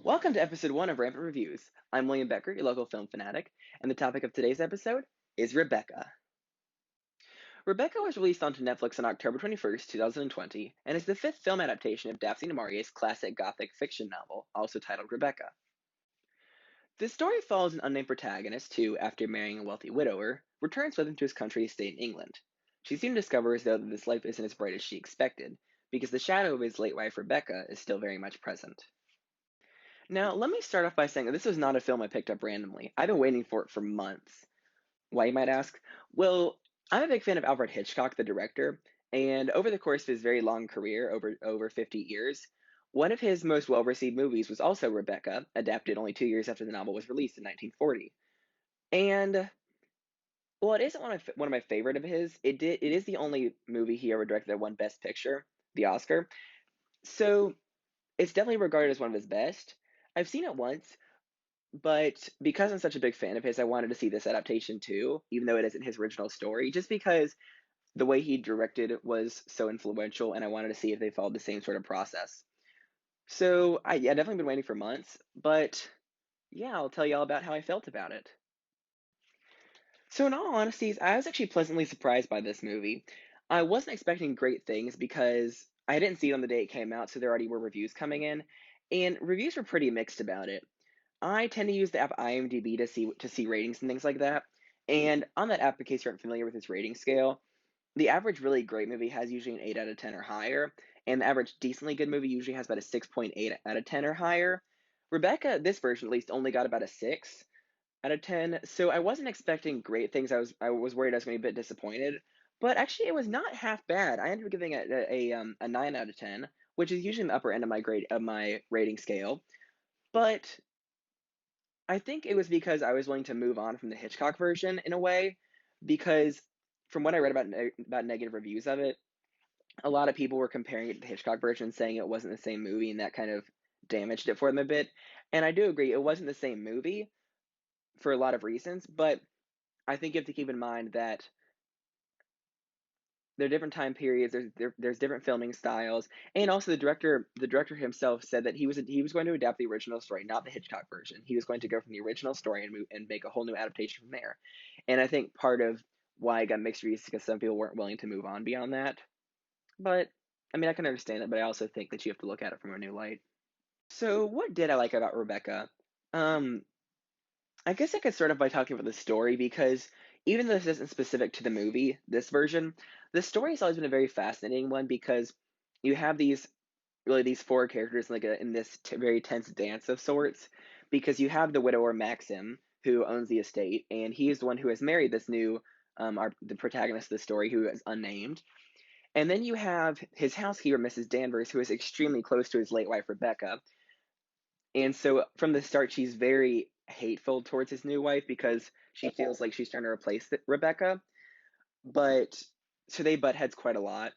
Welcome to episode 1 of Rampant Reviews. I'm William Becker, your local film fanatic, and the topic of today's episode is Rebecca. Rebecca was released onto Netflix on October 21st, 2020, and is the fifth film adaptation of Daphne du Maurier's classic gothic fiction novel, also titled Rebecca. The story follows an unnamed protagonist who, after marrying a wealthy widower, returns with him to his country estate in England. She soon discovers, though, that this life isn't as bright as she expected, because the shadow of his late wife Rebecca is still very much present. Now, let me start off by saying that this was not a film I picked up randomly. I've been waiting for it for months. Why, you might ask? Well, I'm a big fan of Alfred Hitchcock, the director, and over the course of his very long career, over 50 years, one of his most well-received movies was also Rebecca, adapted only 2 years after the novel was released in 1940. And well, it isn't one of my favorite of his. It is the only movie he ever directed that won Best Picture, the Oscar. So it's definitely regarded as one of his best. I've seen it once, but because I'm such a big fan of his, I wanted to see this adaptation too, even though it isn't his original story, just because the way he directed it was so influential, and I wanted to see if they followed the same sort of process. So yeah, definitely been waiting for months, but yeah, I'll tell you all about how I felt about it. So in all honesty, I was actually pleasantly surprised by this movie. I wasn't expecting great things because I didn't see it on the day it came out, so there already were reviews coming in, and reviews were pretty mixed about it. I tend to use the app IMDb to see ratings and things like that. And on that app, in case you aren't familiar with its rating scale, the average really great movie has usually an 8 out of 10 or higher, and the average decently good movie usually has about a 6.8 out of 10 or higher. Rebecca, this version at least, only got about a 6 out of 10, so I wasn't expecting great things. I was worried I was going to be a bit disappointed, but actually it was not half bad. I ended up giving it a 9 out of 10, which is usually in the upper end of my rating scale. But I think it was because I was willing to move on from the Hitchcock version in a way, because from what I read about negative reviews of it, a lot of people were comparing it to the Hitchcock version, saying it wasn't the same movie, and that kind of damaged it for them a bit. And I do agree, it wasn't the same movie for a lot of reasons, but I think you have to keep in mind that there are different time periods. There's different filming styles, and also the director himself said that he was going to adapt the original story, not the Hitchcock version. He was going to go from the original story and make a whole new adaptation from there. And I think part of why I got mixed reviews is because some people weren't willing to move on beyond that. But I mean, I can understand it, but I also think that you have to look at it from a new light. So, what did I like about Rebecca? Um, I guess I could start off by talking about the story because even though this isn't specific to the movie, this version, the story has always been a very fascinating one because you have these four characters in this very tense dance of sorts. Because you have the widower Maxim who owns the estate, and he is the one who has married this new the protagonist of the story who is unnamed. And then you have his housekeeper, Mrs. Danvers, who is extremely close to his late wife Rebecca, and so from the start, she's very hateful towards his new wife because she feels like she's trying to replace Rebecca. But so they butt heads quite a lot.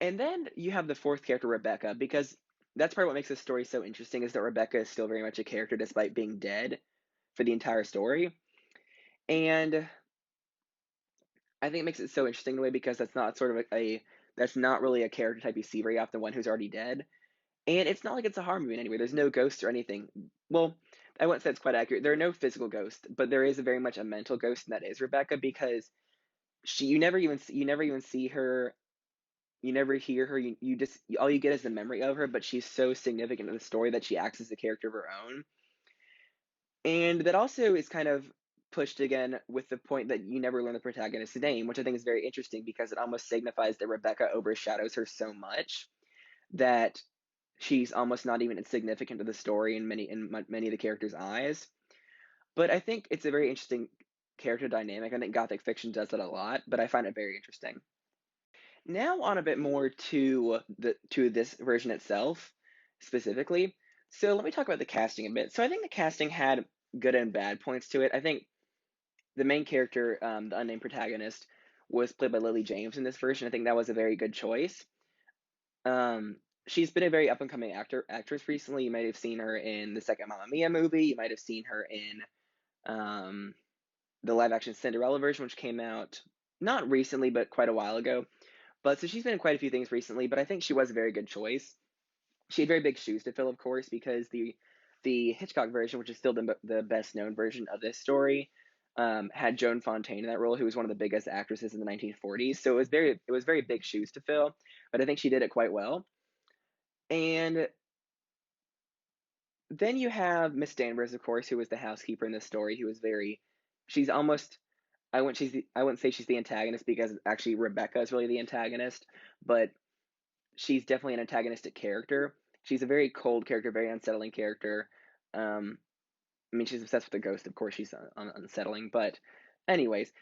And then you have the fourth character, Rebecca, because that's part of what makes this story so interesting is that Rebecca is still very much a character despite being dead for the entire story. And I think it makes it so interesting in a way because that's not sort of that's not really a character type you see very often, one who's already dead. And it's not like it's a horror movie in any way. There's no ghosts or anything. Well, I wouldn't say it's quite accurate. There are no physical ghosts, but there is a very much a mental ghost, and that is Rebecca because you never even see her, you never hear her. You just all you get is the memory of her, but she's so significant in the story that she acts as a character of her own. And that also is kind of pushed again with the point that you never learn the protagonist's name, which I think is very interesting because it almost signifies that Rebecca overshadows her so much that she's almost not even insignificant to the story in many of the characters' eyes. But I think it's a very interesting character dynamic. I think Gothic fiction does that a lot, but I find it very interesting. Now on a bit more to this version itself specifically. So let me talk about the casting a bit. So I think the casting had good and bad points to it. I think the main character, the unnamed protagonist, was played by Lily James in this version. I think that was a very good choice. She's been a very up and coming actress recently. You might have seen her in the second Mamma Mia movie. You might have seen her in um, the live action Cinderella version, which came out not recently, but quite a while ago. But so she's been in quite a few things recently, but I think she was a very good choice. She had very big shoes to fill, of course, because the the Hitchcock version, which is still the best known version of this story, had Joan Fontaine in that role, who was one of the biggest actresses in the 1940s. So it was very big shoes to fill, but I think she did it quite well. And then you have Miss Danvers, of course, who was the housekeeper in this story, who was very, she's almost, I wouldn't say she's the antagonist because actually Rebecca is really the antagonist, but she's definitely an antagonistic character. She's a very cold character, very unsettling character. I mean, she's obsessed with the ghost, of course. She's unsettling, but anyways,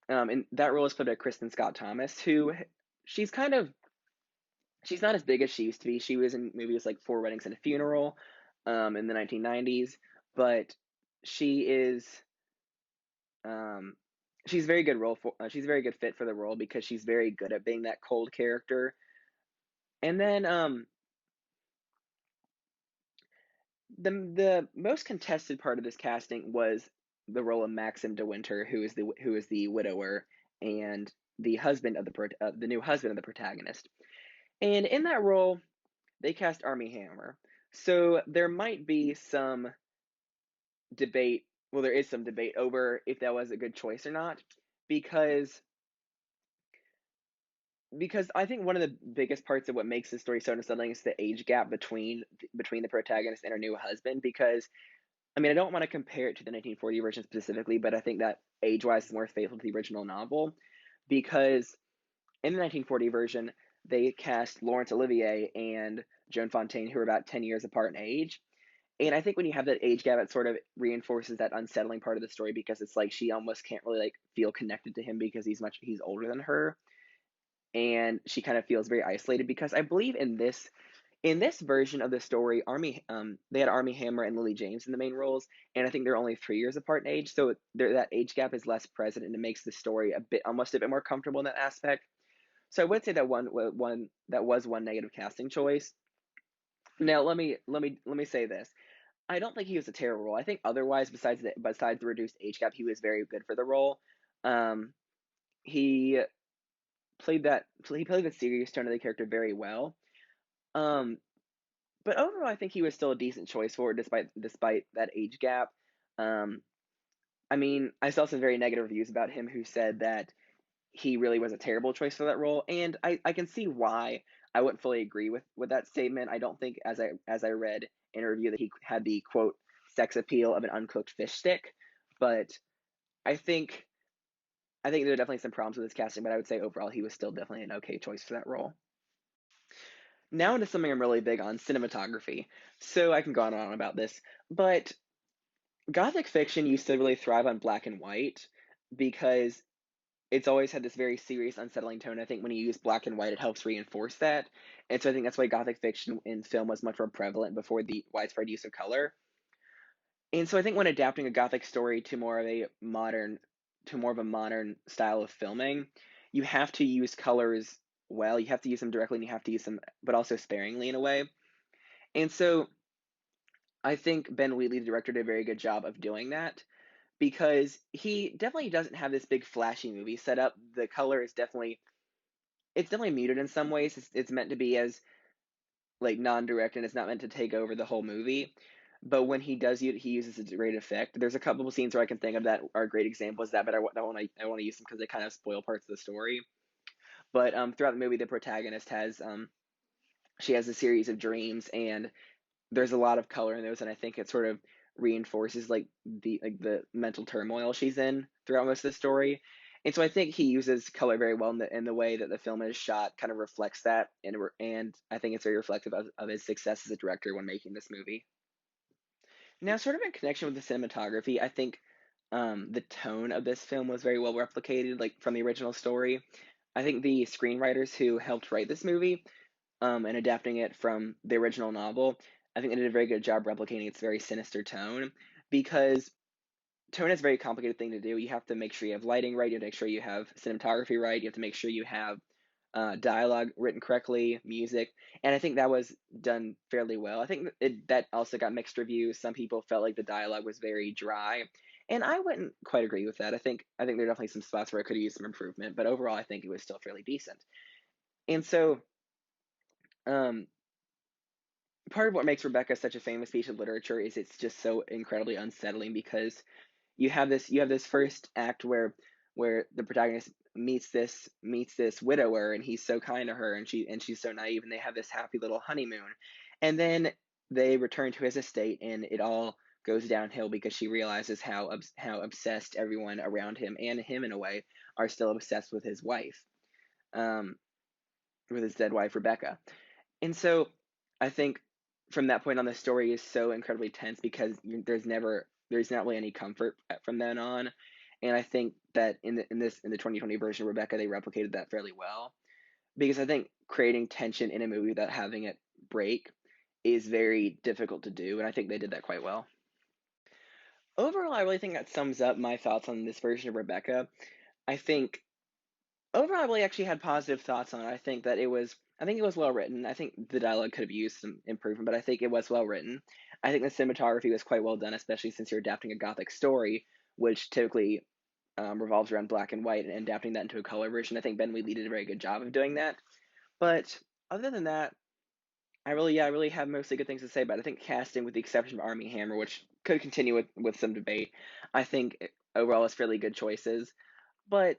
and that role is played by Kristen Scott Thomas, who she's kind of she's not as big as she used to be. She was in movies like Four Weddings and a Funeral, in the 1990s, but she is um, she's very good role for she's a very good fit for the role because she's very good at being that cold character. And then the most contested part of this casting was the role of Maxim De Winter, who is the widower and the husband of the new husband of the protagonist. And in that role, they cast Armie Hammer. So there might be some debate. Well, there is some debate over if that was a good choice or not, because I think one of the biggest parts of what makes this story so unsettling is the age gap between the protagonist and her new husband. Because I mean, I don't want to compare it to the 1940 version specifically, but I think that age-wise is more faithful to the original novel, because in the 1940 version they cast Laurence Olivier and Joan Fontaine, who are about 10 years apart in age. And I think when you have that age gap, it sort of reinforces that unsettling part of the story, because it's like she almost can't really like feel connected to him because he's older than her, and she kind of feels very isolated. Because I believe in this version of the story, they had Armie Hammer and Lily James in the main roles, and I think they're only 3 years apart in age, so that age gap is less present, and it makes the story almost a bit more comfortable in that aspect. So I would say that that was one negative casting choice. Now let me say this: I don't think he was a terrible role. I think otherwise, besides the reduced age gap, he was very good for the role. Um, he he played the serious tone of the character very well. Um, but overall, I think he was still a decent choice for it, despite that age gap. Um, I mean, I saw some very negative reviews about him who said that he really was a terrible choice for that role, and I can see why. I wouldn't fully agree with that statement. I don't think, as I read in a review, that he had the quote sex appeal of an uncooked fish stick, but I think there are definitely some problems with his casting, but I would say overall he was still definitely an okay choice for that role. Now into something I'm really big on, cinematography. So I can go on and on about this, but Gothic fiction used to really thrive on black and white because it's always had this very serious, unsettling tone. I think when you use black and white, it helps reinforce that. And so I think that's why Gothic fiction in film was much more prevalent before the widespread use of color. And so I think when adapting a Gothic story to more of a modern style of filming, you have to use colors well. You have to use them directly, and you have to use them, but also sparingly in a way. And so I think Ben Wheatley, the director, did a very good job of doing that, because he definitely doesn't have this big flashy movie set up. The color is definitely it's definitely muted in some ways. It's meant to be as like non-direct, and it's not meant to take over the whole movie. But when he does use he uses a great effect. There's a couple of scenes where I can think of that are great examples of that, but I want to use them because they kind of spoil parts of the story. But throughout the movie, the protagonist has she has a series of dreams, and there's a lot of color in those, and I think it sort of reinforces the mental turmoil she's in throughout most of the story. And so I think he uses color very well, in the way that the film is shot kind of reflects that, and I think it's very reflective of his success as a director when making this movie. Now, sort of in connection with the cinematography, I think the tone of this film was very well replicated, like from the original story. I think the screenwriters who helped write this movie, and adapting it from the original novel, I think they did a very good job replicating its very sinister tone, because tone is a very complicated thing to do. You have to make sure you have lighting right, you have to make sure you have cinematography right, you have to make sure you have dialogue written correctly, music, and I think that was done fairly well. I think that also got mixed reviews. Some people felt like the dialogue was very dry, and I wouldn't quite agree with that. I think there are definitely some spots where it could use some improvement, but overall, I think it was still fairly decent. And so, um, part of what makes Rebecca such a famous piece of literature is it's just so incredibly unsettling because you have this first act where the protagonist meets this widower, and he's so kind to her, and she's so naive, and they have this happy little honeymoon, and then they return to his estate, and it all goes downhill because she realizes how obsessed everyone around him, and him in a way, are still obsessed with his wife, um, with his dead wife Rebecca. And so I think from that point on, the story is so incredibly tense because there's not really any comfort from then on. And I think that in the 2020 version of Rebecca, they replicated that fairly well, because I think creating tension in a movie without having it break is very difficult to do, and I think they did that quite well. Overall, I really think that sums up my thoughts on this version of Rebecca. I think overall, I really actually had positive thoughts on it. I think it was well written. I think the dialogue could have used some improvement, but I think it was well written. I think the cinematography was quite well done, especially since you're adapting a Gothic story, which typically revolves around black and white, and adapting that into a color version. I think Ben Wheatley did a very good job of doing that. But other than that, I really have mostly good things to say about it. I think casting, with the exception of Armie Hammer, which could continue with some debate, I think overall it's fairly good choices. But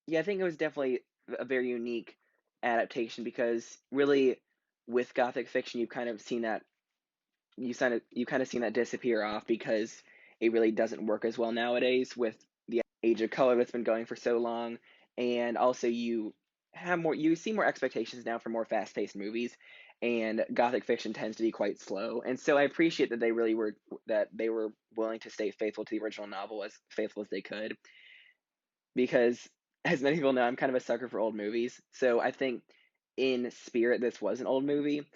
yeah, I think it was definitely a very unique adaptation because really, with Gothic fiction, you kind of seen that disappear off because it really doesn't work as well nowadays with the age of color that's been going for so long, and also you see more expectations now for more fast-paced movies, and Gothic fiction tends to be quite slow. And so I appreciate that they were willing to stay faithful to the original novel, as faithful as they could, because as many people know, I'm kind of a sucker for old movies. So I think in spirit this was an old movie,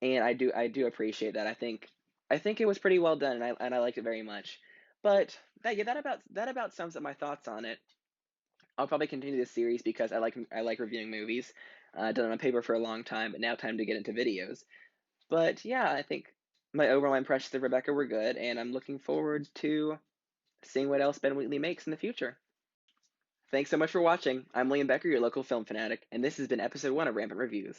and I do appreciate that. I think it was pretty well done, and I liked it very much. But that about sums up my thoughts on it. I'll probably continue this series because I like reviewing movies. I've done it on paper for a long time, but now time to get into videos. But yeah, I think my overall impressions of Rebecca were good, and I'm looking forward to seeing what else Ben Wheatley makes in the future. Thanks so much for watching. I'm William Becker, your local film fanatic, and this has been episode 1 of Rampant Reviews.